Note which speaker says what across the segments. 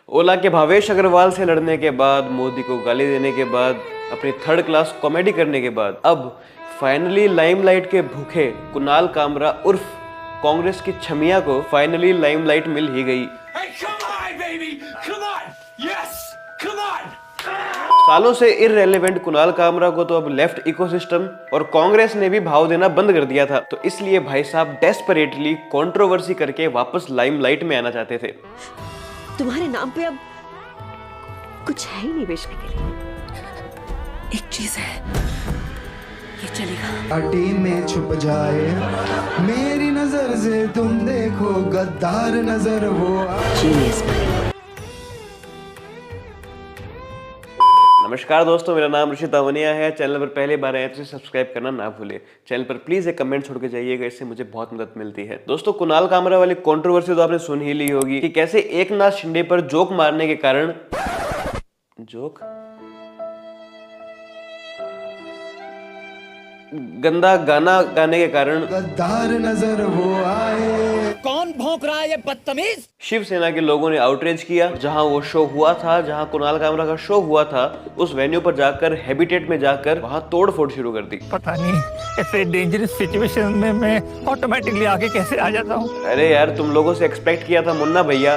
Speaker 1: ओला के भावेश अग्रवाल से लड़ने के बाद, मोदी को गाली देने के बाद, अपनी थर्ड क्लास कॉमेडी करने के बाद अब फाइनली लाइमलाइट के भूखे कुणाल कामरा उर्फ कांग्रेस की छमिया को फाइनली लाइमलाइट मिल ही गई। सालों से इररेलेवेंट कुणाल कामरा को तो अब लेफ्ट इकोसिस्टम और कांग्रेस ने भी भाव देना बंद कर दिया था, तो इसलिए भाई साहब डेस्परेटली कंट्रोवर्सी करके वापस लाइमलाइट में आना चाहते थे।
Speaker 2: तुम्हारे नाम पे अब कुछ है ही नहीं बेचने के लिए। एक चीज है, ये चलेगा।
Speaker 3: पार्टी में छुप जाए मेरी नजर से, तुम देखो गद्दार नजर वो।
Speaker 1: नमस्कार दोस्तों, मेरा नाम ऋषि तावनिया है। चैनल पर पहली बार आए तो सब्सक्राइब करना ना भूले। चैनल पर प्लीज एक कमेंट छोड़ के जाइएगा, इससे मुझे बहुत मदद मिलती है। दोस्तों, कुणाल कामरा वाली कंट्रोवर्सी तो आपने सुन ही ली होगी कि कैसे एकनाथ शिंदे पर जोक मारने के कारण गंदा गाना गाने के कारण
Speaker 3: गद्दार नजर वो आए।
Speaker 4: कौन भौंक रहा है ये बदतमीज?
Speaker 1: शिवसेना के लोगों ने आउटरीच किया। जहां वो शो हुआ था, जहां कुणाल कामरा का शो हुआ था, उस वेन्यू पर जाकर, हैबिटेट में जाकर वहां तोड़फोड़ शुरू कर दी।
Speaker 4: पता नहीं ऐसे डेंजरस सिचुएशन में मैं ऑटोमेटिकली आगे कैसे आ जाता हूँ।
Speaker 1: अरे यार, तुम लोगों से एक्सपेक्ट किया था मुन्ना भैया,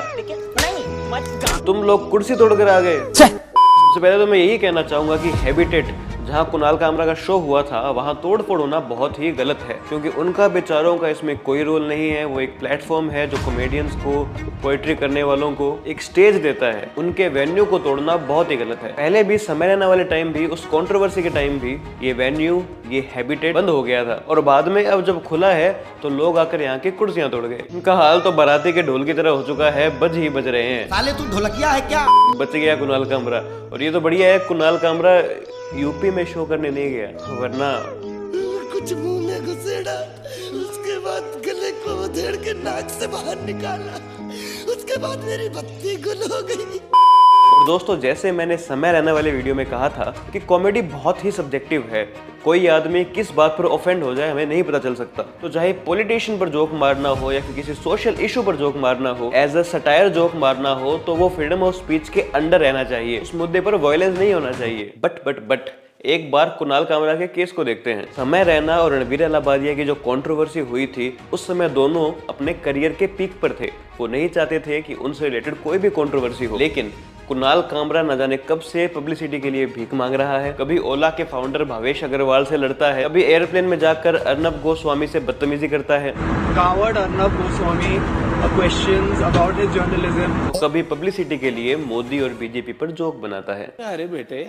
Speaker 1: तुम लोग कुर्सी तोड़कर आ गए। सबसे पहले तो मैं यही कहना चाहूंगा कि हैबिटेट जहां कुणाल कामरा का शो हुआ था, वहां तोड़फोड़ होना बहुत ही गलत है, क्योंकि उनका बेचारों का इसमें कोई रोल नहीं है। वो एक प्लेटफॉर्म है जो कॉमेडियंस को, पोएट्री करने वालों को एक स्टेज देता है। उनके वेन्यू को तोड़ना बहुत ही गलत है। पहले भी समय रहने वाले टाइम भी, उस कंट्रोवर्सी के टाइम भी ये वेन्यू, ये हैबिटेट बंद हो गया था, और बाद में अब जब खुला है तो लोग आकर यहाँ की कुर्सियां तोड़ गए। इनका हाल तो बाराती के ढोल की तरह हो चुका है, बज ही बज रहे हैं।
Speaker 5: साले तू ढोलकिया है क्या?
Speaker 1: बच गया कुणाल कामरा। और ये तो बढ़िया है, कुणाल कामरा यूपी में शो करने नहीं गया, वरना
Speaker 5: कुछ मुंह में घुसेड़ा, उसके बाद गले को उधेड़ के नाक से बाहर निकाला, उसके बाद मेरी बत्ती गुल हो गई।
Speaker 1: और दोस्तों, जैसे मैंने समय रहने वाले वीडियो में कहा था कि कॉमेडी बहुत ही सब्जेक्टिव है। कोई आदमी किस बात पर ऑफेंड हो जाए हमें नहीं पता चल सकता। तो चाहे पॉलिटिशियन पर जोक मारना हो या फिर किसी सोशल इशू पर जोक मारना हो, एज अ सटायर जोक मारना हो, तो वो फ्रीडम ऑफ स्पीच के अंडर रहना चाहिए। उस मुद्दे पर वायलेंस नहीं होना चाहिए। बट एक बार कुणाल कामरा के केस को देखते हैं। समय रैना और रणवीर अलाहाबादिया की जो कंट्रोवर्सी हुई थी, उस समय दोनों अपने करियर के पीक पर थे। वो नहीं चाहते थे कि उनसे रिलेटेड कोई भी कंट्रोवर्सी हो, लेकिन कुणाल कामरा न जाने कब से पब्लिसिटी के लिए भीख मांग रहा है। कभी ओला के फाउंडर भावेश अग्रवाल से लड़ता है, कभी एयरप्लेन में जाकर अर्नब गोस्वामी से बदतमीजी करता है,
Speaker 6: Coward Arnab Goswami questions about his journalism.
Speaker 1: कभी पब्लिसिटी के लिए मोदी और बीजेपी पर जोक बनाता है।
Speaker 7: अरे बेटे,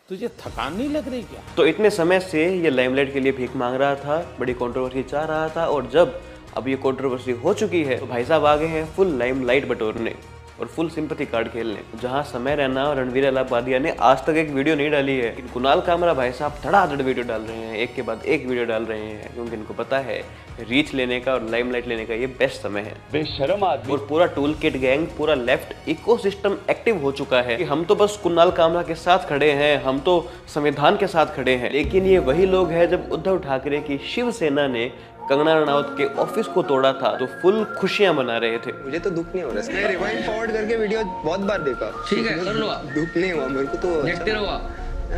Speaker 7: तुझे थकान नहीं लग रही क्या?
Speaker 1: तो इतने समय से ये लाइमलाइट के लिए भीख मांग रहा था, बड़ी कंट्रोवर्सी चाह रहा था, और जब अब ये कंट्रोवर्सी हो चुकी है तो भाई साहब आ गए हैं फुल लाइमलाइट बटोरने और फुल सिंपैथी कार्ड खेलने। जहां समय रैना और रणवीर अलाहाबादिया ने आज तक एक वीडियो नहीं डाली है, कुणाल कामरा भाई साहब धड़ाधड़ वीडियो डाल रहे हैं, एक के बाद एक वीडियो डाल रहे हैं, क्योंकि इनको पता है रीच लेने का और लाइमलाइट लेने का ये बेस्ट समय है।
Speaker 7: बेशर्म आदमी।
Speaker 1: और पूरा टूल किट गैंग, पूरा लेफ्ट इकोसिस्टम एक्टिव हो चुका है कि हम तो बस कुणाल कामरा के साथ खड़े हैं, हम तो संविधान के साथ खड़े हैं। लेकिन ये वही लोग हैं, जब उद्धव ठाकरे की शिवसेना ने कंगना रनावत के ऑफिस को तोड़ा था तो फुल खुशियां मना रहे थे।
Speaker 8: मुझे तो दुख नहीं हो रहा है। रिवाइंड फॉरवर्ड करके वीडियो बहुत बार देखा।
Speaker 5: ठीक है, कर लो।
Speaker 8: दुख नहीं हुआ मेरे को, तो
Speaker 5: देखते रहो।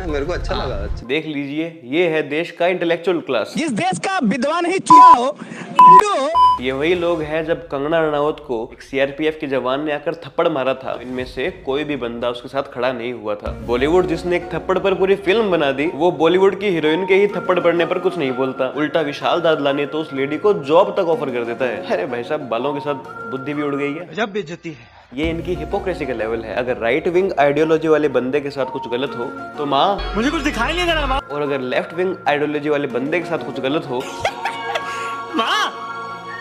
Speaker 8: मेरे को अच्छा लगा।
Speaker 1: देख लीजिए, ये है देश का इंटेलेक्चुअल क्लास।
Speaker 4: जिस देश का विद्वान ही चुना हो।
Speaker 1: ये वही लोग हैं, जब कंगना रनावत को एक सीआरपीएफ के जवान ने आकर थप्पड़ मारा था, इनमें से कोई भी बंदा उसके साथ खड़ा नहीं हुआ था। बॉलीवुड जिसने एक थप्पड़ पर पूरी फिल्म बना दी, वो बॉलीवुड की हीरोइन के ही थप्पड़ पड़ने पर कुछ नहीं बोलता। उल्टा विशाल दादला ने तो उस लेडी को जॉब तक ऑफर कर देता है। अरे भाई साहब, बालों के साथ बुद्धि भी उड़ गई है।
Speaker 6: जब बेइज्जती है।
Speaker 1: ये इनकी हिपोक्रेसी का लेवल है। अगर राइट विंग आइडियोलॉजी वाले बंदे के साथ कुछ गलत हो तो माँ,
Speaker 6: मुझे कुछ दिखाई नहीं दे रहा माँ।
Speaker 1: और अगर लेफ्ट विंग आइडियोलॉजी वाले बंदे के साथ कुछ गलत हो
Speaker 6: माँ,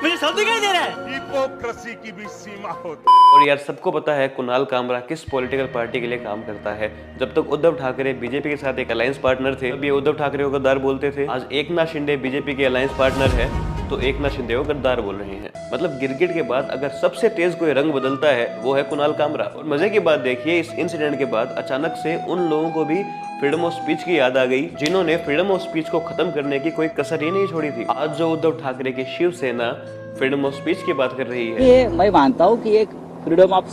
Speaker 6: मुझे सब दिखाई दे रहा है।
Speaker 7: हिपोक्रेसी की भी सीमा होती है।
Speaker 1: और यार, सबको पता है कुणाल कामरा किस पॉलिटिकल पार्टी के लिए काम करता है। जब तक उद्धव ठाकरे बीजेपी के साथ एक अलायंस पार्टनर थे, तब ये उद्धव ठाकरे को गद्दार बोलते थे। आज एकनाथ शिंदे बीजेपी के अलायंस पार्टनर है तो एकनाथ शिंदे को गद्दार बोल रहे हैं। मतलब गिरगिट के बाद अगर सबसे तेज कोई रंग बदलता है वो है कुणाल कामरा। और मजे की बात देखिए, इस इंसिडेंट के बाद अचानक से उन लोगों को भी फ्रीडम ऑफ स्पीच की याद आ गई, जिन्होंने फ्रीडम ऑफ स्पीच को खत्म करने की कोई कसर ही नहीं छोड़ी थी। आज जो उद्धव ठाकरे की शिवसेना फ्रीडम ऑफ स्पीच की बात कर रही है,
Speaker 9: ये मैं मानता हूँ कि एक freedom of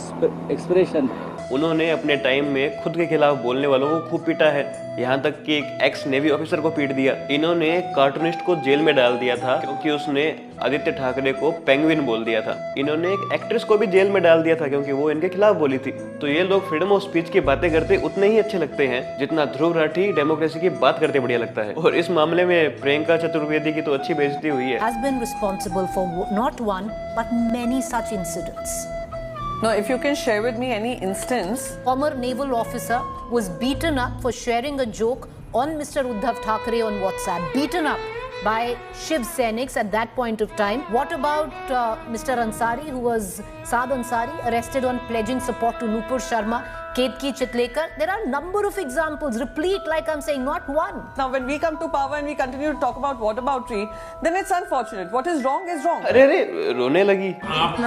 Speaker 9: expression.
Speaker 1: उन्होंने अपने टाइम में खुद के खिलाफ बोलने वालों को खूब पीटा है, यहाँ तक कि एक एक्स नेवी ऑफिसर को पीट दिया। इन्होंने कार्टूनिस्ट को जेल में डाल दिया था क्योंकि उसने आदित्य ठाकरे को पेंगुइन बोल दिया था। इन्होंने एक एक्ट्रेस को भी जेल में डाल दिया था क्योंकि वो इनके खिलाफ बोली थी। तो ये लोग फ्रीडम ऑफ स्पीच की बातें करते उतने ही अच्छे लगते हैं जितना ध्रुव राठी डेमोक्रेसी की बात करते बढ़िया लगता है। और इस मामले में प्रियंका चतुर्वेदी की तो अच्छी बेइज्जती हुई है।
Speaker 10: Has been responsible for not one but many such incidents.
Speaker 11: No, if you can share with me any instance.
Speaker 10: Former naval officer was beaten up for sharing a joke on Mr. Uddhav Thackeray on WhatsApp. Beaten up by Shiv Sainiks at that point of time. What about Mr. Ansari, who was Saad Ansari, arrested on pledging support to Nupur Sharma, Ketki Chitlekar? There are a number of examples, replete, like I'm saying, not one.
Speaker 11: Now, when we come to power and we continue to talk about whataboutery, then it's unfortunate. What is wrong is wrong.
Speaker 1: अरे रोने लगी।
Speaker 7: आप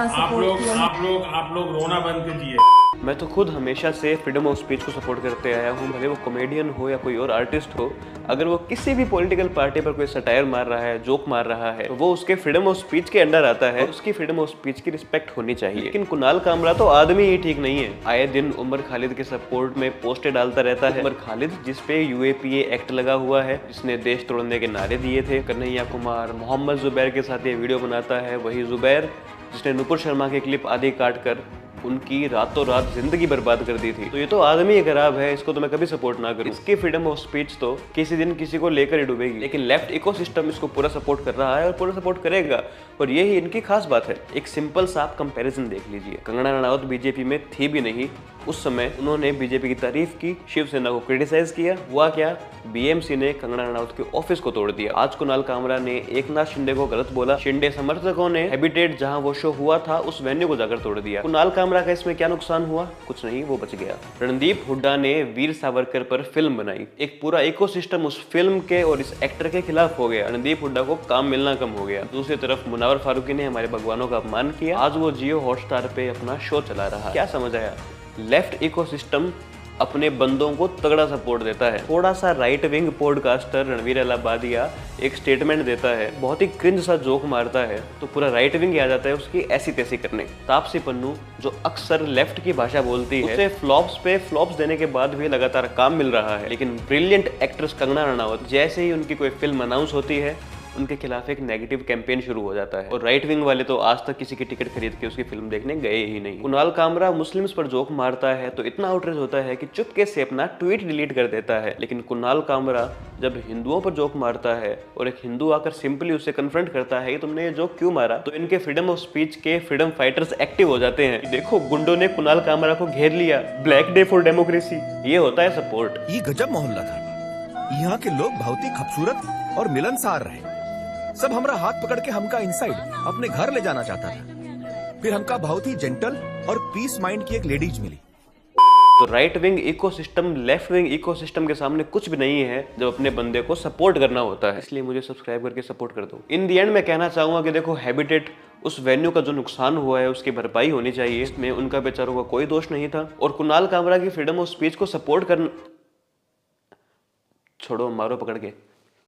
Speaker 7: लोग रोना बंद कीजिए।
Speaker 1: मैं तो खुद हमेशा से फ्रीडम ऑफ स्पीच को सपोर्ट करते आया हूँ, भले वो कॉमेडियन हो या कोई और आर्टिस्ट हो। अगर वो किसी भी पॉलिटिकल पार्टी पर कोई सटायर मार रहा है, जोक मार रहा है, तो वो उसके फ्रीडम ऑफ स्पीच के अंडर आता है, उसकी फ्रीडम ऑफ स्पीच की रिस्पेक्ट होनी चाहिए। लेकिन कुणाल कामरा तो आदमी ही ठीक नहीं है। आए दिन उमर खालिद के सपोर्ट में पोस्टें डालता रहता है। उमर खालिद जिसपे UAPA एक्ट लगा हुआ है, जिसने देश तोड़ने के नारे दिए थे, कन्हैया कुमार, मोहम्मद जुबैर के साथ ये वीडियो बनाता है। वही जुबैर जिसने नुपुर शर्मा के क्लिप आदि काट कर उनकी रातों रात जिंदगी बर्बाद कर दी थी। तो ये तो आदमी ही खराब है, इसको तो मैं कभी सपोर्ट ना करूं। इसकी फ्रीडम ऑफ स्पीच तो किसी दिन किसी को लेकर ही डूबेगी। लेकिन लेफ्ट इकोसिस्टम इसको पूरा सपोर्ट कर रहा है और पूरा सपोर्ट करेगा, और यही इनकी खास बात है। एक सिंपल सा आप कंपैरिजन देख लीजिए। कंगना रनावत बीजेपी में थी भी नहीं उस समय, उन्होंने बीजेपी की तारीफ की, शिवसेना को क्रिटिसाइज किया। हुआ क्या, BMC ने कंगना रनावत के ऑफिस को तोड़ दिया। आज कुणाल कामरा ने एकनाथ शिंदे को गलत बोला, शिंदे समर्थकों ने हैबिटेट जहां वो शो हुआ था उस वेन्यू को जाकर तोड़ दिया। कुणाल कामरा का इसमें क्या नुकसान हुआ? कुछ नहीं, वो बच गया। रणदीप हुड्डा ने वीर सावरकर पर फिल्म बनाई, एक पूरा इकोसिस्टम उस फिल्म के और इस एक्टर के खिलाफ हो गया। रणदीप हुड्डा को काम मिलना कम हो गया। दूसरी तरफ मुनावर फारूकी ने हमारे भगवानों का अपमान किया, आज वो जियो हॉटस्टार पे अपना शो चला रहा है। क्या समझ आया? लेफ्ट इकोसिस्टम अपने बंदों को तगड़ा सपोर्ट देता है। थोड़ा सा right wing podcaster Ranveer Allahbadia एक स्टेटमेंट देता है, बहुत ही क्रिंज सा जोक मारता है, तो पूरा राइट विंग आ जाता है उसकी ऐसी तैसी करने। तापसी पन्नू जो अक्सर लेफ्ट की भाषा बोलती है, उसे फ्लॉप्स पे फ्लॉप्स देने के बाद भी लगातार काम मिल रहा है। लेकिन ब्रिलियंट एक्ट्रेस कंगना रनावत, जैसे ही उनकी कोई फिल्म अनाउंस होती है, उनके खिलाफ एक नेगेटिव कैंपेन शुरू हो जाता है। और राइट विंग वाले तो आज तक किसी की टिकट खरीद के उसकी फिल्म देखने गए ही नहीं। कुणाल कामरा मुस्लिम्स पर जोक मारता है तो इतना आउटरेज होता है कि चुपके से अपना ट्वीट डिलीट कर देता है। लेकिन कुणाल कामरा जब हिंदुओं पर जोक मारता है और एक हिंदू आकर सिंपली उसे कन्फ्रंट करता है कि तुमने ये जोक क्यों मारा, तो इनके फ्रीडम ऑफ स्पीच के फ्रीडम फाइटर्स एक्टिव हो जाते हैं। देखो, गुंडों ने कुणाल कामरा को घेर लिया, ब्लैक डे फॉर डेमोक्रेसी। ये होता है सपोर्ट।
Speaker 12: ये गजब मोहल्ला था। यहाँ के लोग बहुत ही खूबसूरत और मिलनसार रहे। सब हमरा हाथ पकड़ के हमका इनसाइड अपने घर ले जाना चाहता था। फिर हमका बहुत ही जेंटल और पीस माइंड की एक लेडीज मिली।
Speaker 1: तो right wing ecosystem left wing ecosystem के सामने कुछ भी नहीं है जब अपने बंदे को सपोर्ट करना होता है। इसलिए मुझे सब्सक्राइब करके सपोर्ट कर दो। इन दी एंड मैं कहना चाहूंगा कि देखो, हैबिटेट उस वेन्यू का जो नुकसान हुआ है उसकी भरपाई होनी चाहिए। इसमें उनका बेचारों का कोई दोष नहीं था। और कुणाल कामरा की फ्रीडम ऑफ स्पीच को सपोर्ट करना छोड़ो, मारो पकड़ के।